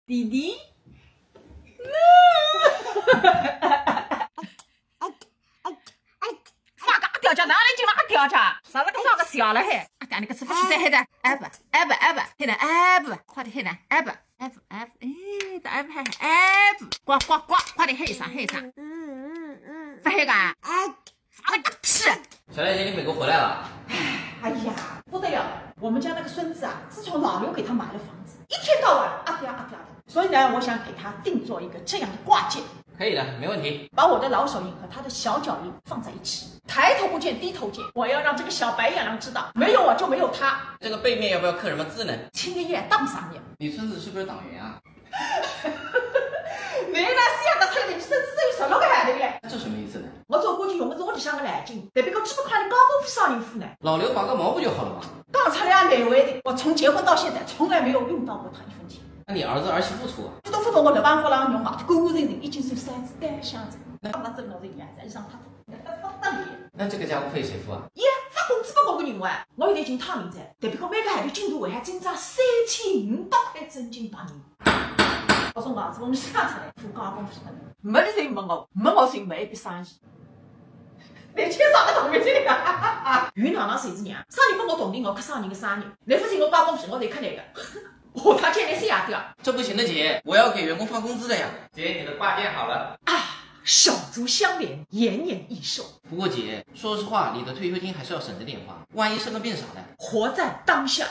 弟弟。放个阿条家哪里进了阿条家？啥那个啥个小了嘿？阿条你个师傅去在黑的 F，黑的 F，快点黑的 F，哎，这 F 还 F， 呱，快点黑上。不黑个？放了个屁！小赖姐，你美国回来了？哎呀，不得了！我们家那个孙子啊，自从老刘给他买了房子，一天到晚阿嗲的，所以呢，我想给他定做一个这样的挂件。可以的，没问题。把我的老手印和他的小脚印放在一起，抬头不见低头见。我要让这个小白眼狼知道，没有我就没有他。这个背面要不要刻什么字呢？青个叶当上面。你孙子是不是党员啊？你呢？是要得出来的，你甚至只有16个海头嘞。这什么意思呢？我做过去用的是我里向的蓝金，代表个几百块的高功夫少林斧呢。老刘拔个毛不就好了吗？刚出来难为的，我从结婚到现在从来没有用到过他1分钱。那你儿子儿媳妇出啊？你都不懂我6万8用啊，干干净净，已经是3次单箱子。那真老是伢子，上他放得脸。那这个家务费谁付啊？耶，发工资不我个人哇！我现在已经太明白，代表讲每个海头金主会还挣扎3500块真金白银。我从房子房里生出来付高功夫的，没得谁没我谁没一笔生意。你去啥个同学去的？于娘娘谁是娘？生意帮我同定，我克生人的生日。那副钱我高功夫，我得克那个。我他天天是哑掉。这不行的姐，我要给员工发工资的呀。姐，你的挂件好了。啊，手足相连，延年益寿。不过姐，说实话，你的退休金还是要省着点花，万一生个病啥的。活在当下。